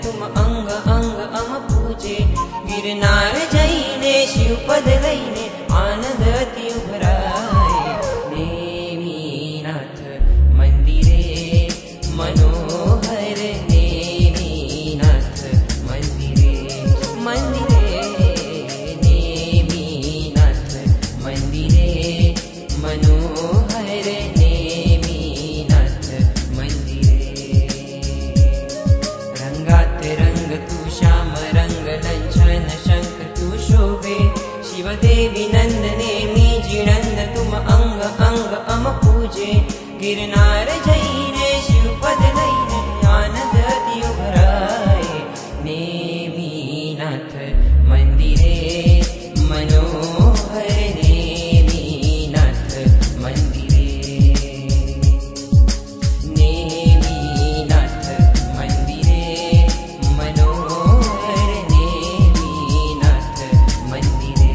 तुम अंग अंग अम पूजे। गिरनार जईने शिवपद लईने आनंद अति उभराए। नेमीनाथ मंदिरे मनोहर, नेमीनाथ मंदिरे मंदिरे, नेमीनाथ मंदिरे मनोहर, नेमीनाथ मंदिरे। रंगात रंग तू श्याम रंग लंचन शंख तू शोभे। शिवदेवी नंद नेमी जिनंद तुम अंग अंग अम पूजे। गिरनार जईने शिवपद लईने आनंद अति उभराए। नेमीनाथ मंदिरे मनोहर, नेमीनाथ मंदिरे, नेमीनाथ मंदिरे मनोहर, नेमीनाथ मंदिरे।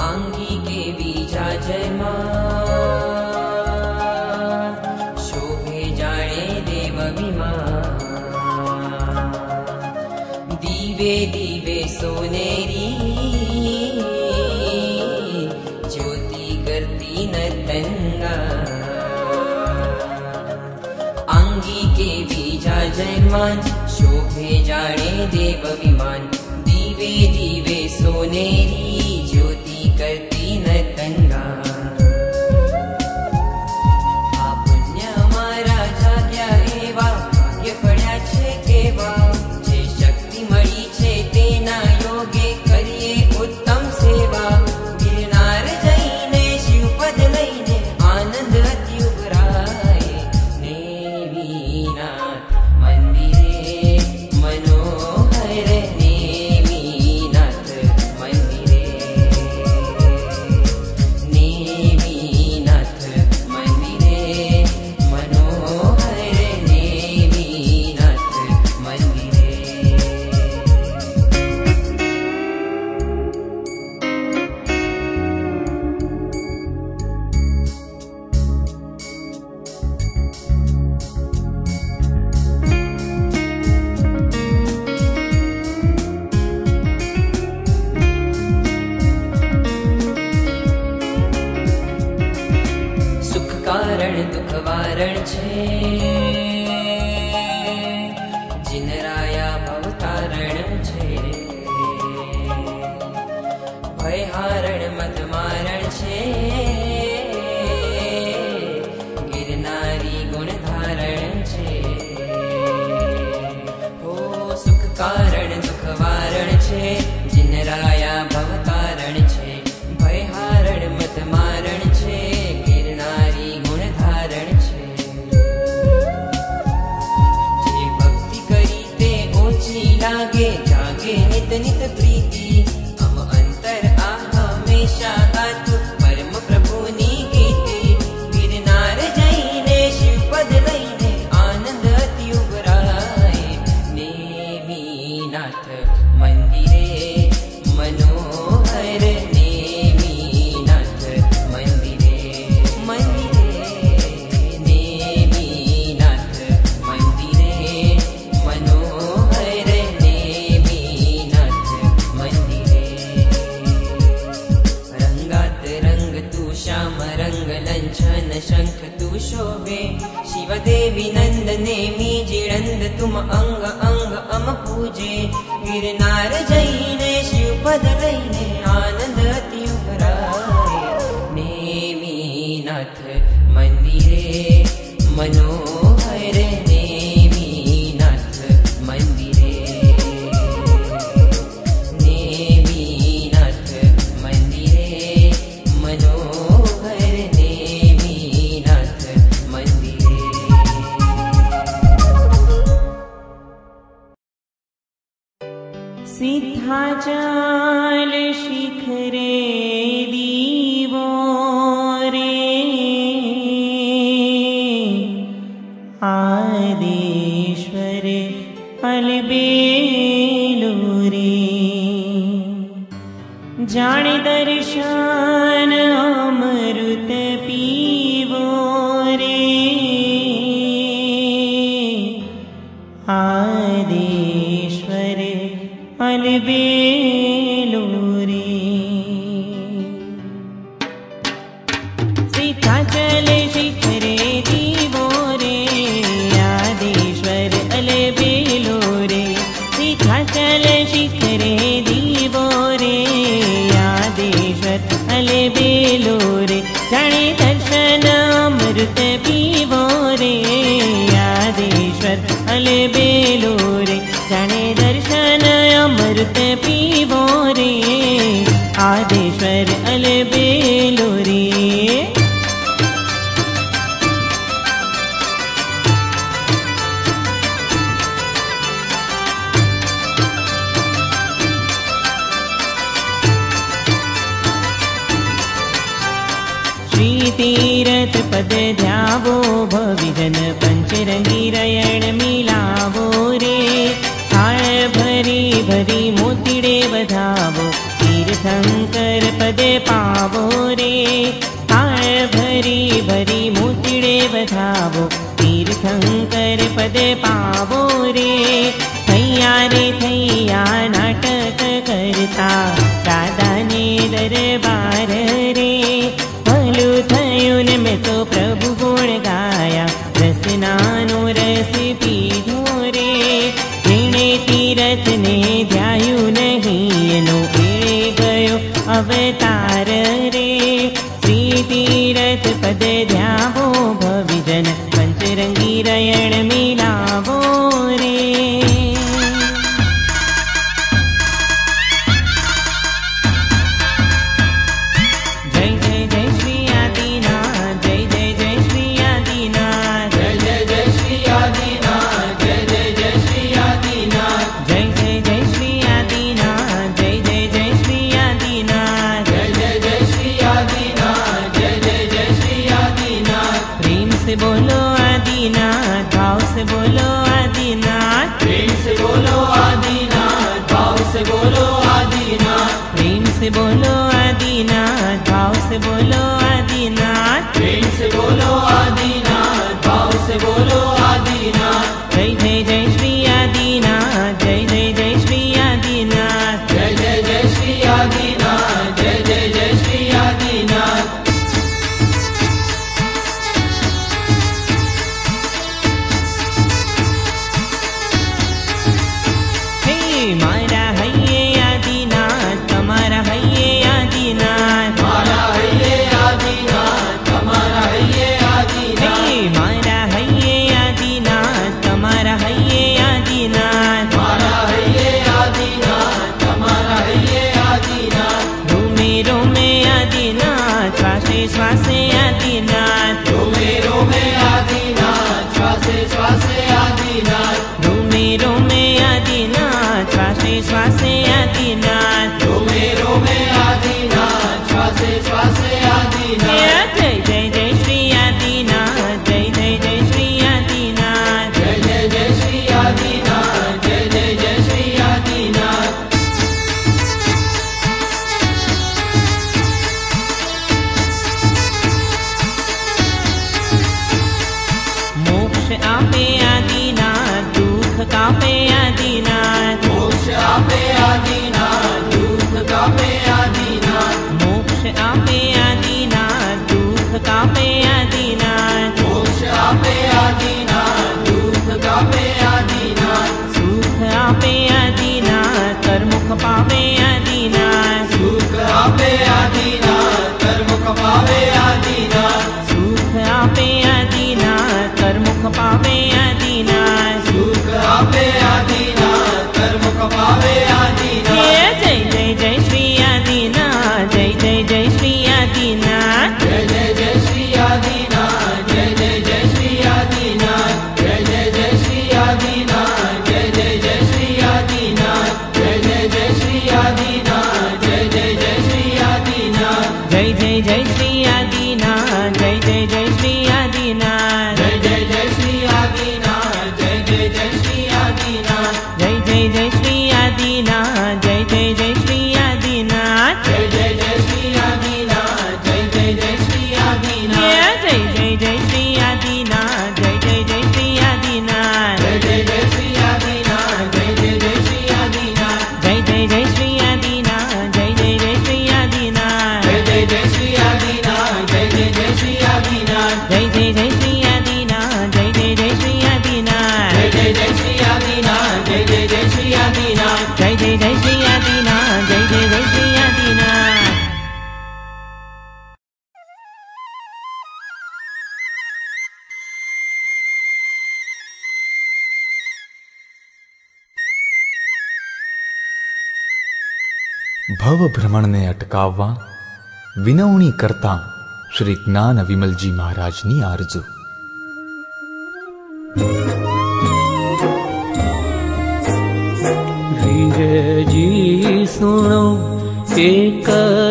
आंगी के बीजा जयमान, शोभे जाणे देव विमान। दीवे दीवे सोनेरी, ज्योति करती नर्तंगा। आंगी के बीजा जयमान, शोभे जाणे देव विमान। दीवे दीवे सोनेरी, ज्योति करती नर्तंगा। आ पुण्य अमारा जाग्या एवा, भाग्य फळ्या छे केवा। जे शक्ति मळी छे तेना योगे करिए उत्तम सेवा। गिरनार जईने शिवपद लईने आनंद अति उभराए। नेमीनाथ मंदिरे मनोहर, नेमीनाथ मंदिरे, नेमीनाथ मंदिरे मनोहर, नेमीनाथ मंदिरे। सुख कारण दुख वारण छे, जिनराया भवतारण छे। भयहारण मत मारण छे, गिरनारी गुण धारण छे। हो सुख कारण दुख वारण छे, जिनराया भवतारण छे। भयहारण मत मारण छे, गिरनारी गुण धारण छे। जे भक्ति करी ते ओછી लागे, जागे नित नित प्रीति। हम अंतर आ हमेशा गातु परम प्रभुनी गीति। गिरनार जईने शिवपद लईने आनंद अति उभराए। नेमीनाथ मंदिरे मनोहर, नेमीनाथ मंदिरे मंदिरे, नेमीनाथ मंदिरे मनोहर, नेमीनाथ मंदिरे। रंगात रंग तू श्याम रंग लंचन शंख तू शोभे। शिवदेवी नंद नेमी जिनंद तुम अंग अंग अम पूजे। गिरनार जईने शिवपद लईने आनंद अति उभराए। नेमीनाथ मंदिरे मनोहर, नेमीनाथ मंदिरे, नेमीनाथ मंदिरे मनोहर, नेमीनाथ मंदिरे। सिद्धाचल शिखरे जाने दर्शन अमृत पीवो रे आदेश्वर अलबेलो रे सिद्धाचल शिखरे दीवो रे आदेश्वर अलबेलो रे सिद्धाचल शिखरे दीवो रे आदेश्वर अलबेलो रे जाने दर्शन अमृत पीवो रे आदेश्वर अलबेलो रे जाने दर्शन अमृत पीवो रे आदेश्वर अलबेलो रे तीरथ पद ध्यावो भविजन पंचरंगी रयण मिलावो रे थाळ भरी भरी मोतीडे बधावो तीर्थंकर पदे पावो रे थाळ भरी भरी मोतीडे बधावो तीर्थंकर पदे पावो रे थैया रे थैया नाटक करता दादाने दरबार रे भलू थयुन में तो प्रभु गुण गाया रसनानो रस पीधो रे तेणे तीरथ ने ध्यायु नहीं एनो एळे गयो अवतार रे श्री तीरथ पद ध्यावो भविजन पंचरंगी रयण मिलावो रे बोलो आदिनाथ भाव से बोलो आदिनाथ प्रेम से बोलो आदिनाथ भाव से बोलो आदिनाथ प्रेम से बोलो आदिनाथ भाव से बोलो आदिनाथ प्रेम से बोलो आदिनाथ भाव से बोलो आदिनाथ जय जय जय श्री आदिनाथ जय जय जय श्री आदिनाथ जय जय जय श्री आदिनाथ जय जय जय श्री आदिनाथ मारा हैये आदिनाथ तमारा हैये आदिनाथ मारा हैये आदिनाथ तमारा हैये आदिनाथ मारा हैये आदिनाथ तमारा हैये आदिनाथ मारा हैये आदिनाथ तमारा हैये आदिनाथ रोमे रोमे आदिनाथ श्वासे श्वासे आदिनाथ रोमे रोमे आदिनाथ श्वासे श्वासे आदिनाथ रोमे रोमे आदिनाथ श्वासे श्वासे आदिनाथ रोमे रोमे आदिनाथ श्वासे श्वासे आदिनाथ जय जय जय श्री आदिनाथ जय जय जय श्री आदिनाथ जय जय जय श्री आदिनाथ जय जय जय श्री आदिनाथ मोक्ष आपे आदिनाथ दुख कापे आदिनाथ मोक्ष आपे आदिनाथ दुख कापे आदिनाथ मोक्ष आपे आदिनाथ दुख कापे आदिनाथ मोक्ष आपे आदिनाथ दुख कापे आदिनाथ सुख आपे आदिनाथ कर्मुख पावे आदिनाथ सुख आपे आदिनाथ कर्मुख पावे आदिनाथ सुख आपे आदिनाथ कर्मुख पावे आदिनाथ सुख आपे आदिनाथ कर्मुख पावे आदिनाथ जय जय जय श्री आदिनाथ जय जय जय श्री आदिनाथ जय जय जय श्री आदिनाथ जय जय जय श्री आदिनाथ जय जय जय श्री आदिनाथ जय जय जय श्री आदिनाथ जय जय जय श्री आदिनाथ जय जय जय श्री आदिनाथ जय जय जय श्री आदिनाथ जय जय जय श्री आदिनाथ जय जय जय श्री आदिनाथ जय जय जय श्री आदिनाथ जय जय जय श्री आदिनाथ जय जय जय श्री आदिनाथ जय जय ભવ ભ્રમણને અટકાવવા વિનવણી કરતા શ્રી જ્ઞાન વિમલજી મહારાજની આરજુ. વીરજી સુણો એક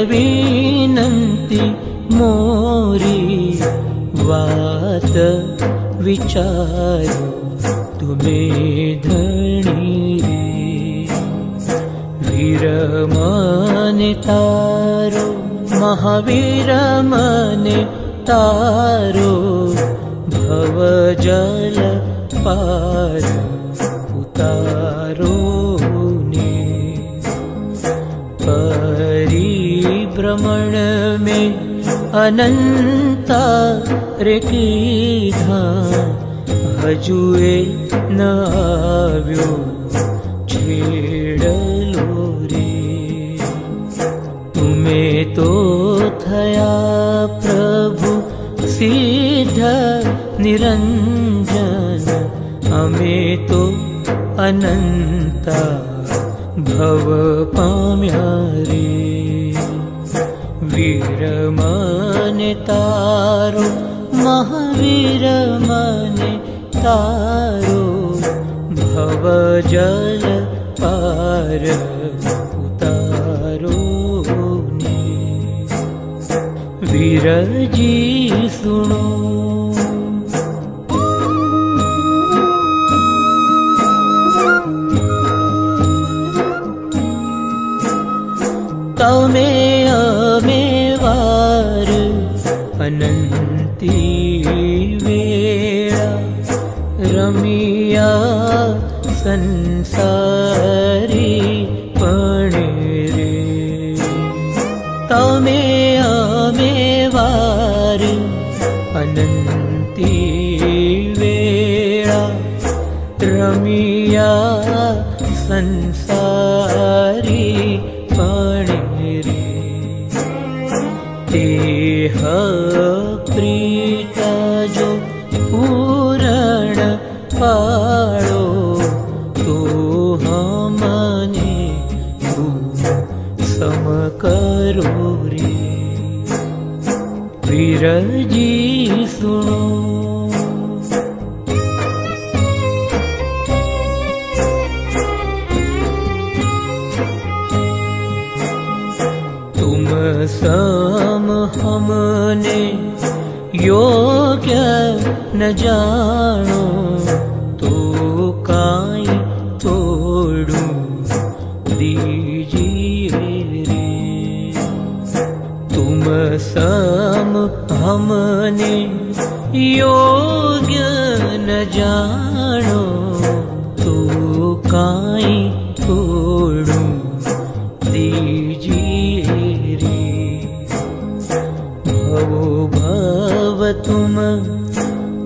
વિનંતી મોરી, વાત વિચારો તુમે ધણી રે. વીર મને તારો, મહાવીર મને તારો, ભવ જલ પાર ઉતારો ને. परिभ्रमण में अनंता रे कीधा, हजुए न आव्यो छेड़लो रे. तुमे तो थया प्रभु सिद्ध निरंजन, अमे तो अनंता भव पाम्या रे. वीर मने तारो, महावीर मने तारो, भव जल पार उतारो ने. वीरजी सुनो तमे अमे वार अनंती वेळा, रमिया संसारी पणे रे. तमे अमे वार अनंती वेळा, रमिया संसारी पणे रे. देह प्रीता जो पूरण पाड़ो, तो हमने सम करो रे. वीरजी सुनो सम हमने योग्य न जानो, तो काई तोड़ू दीजिए रे. तुम सम हमने योग्य न जानो, तो काई तोड़ू दीजिए रे. भवो भव तुम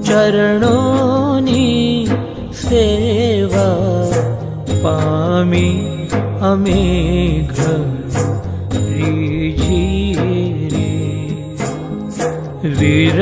चरणोनी सेवा, पामी अमे घर रीजिए रे. वीर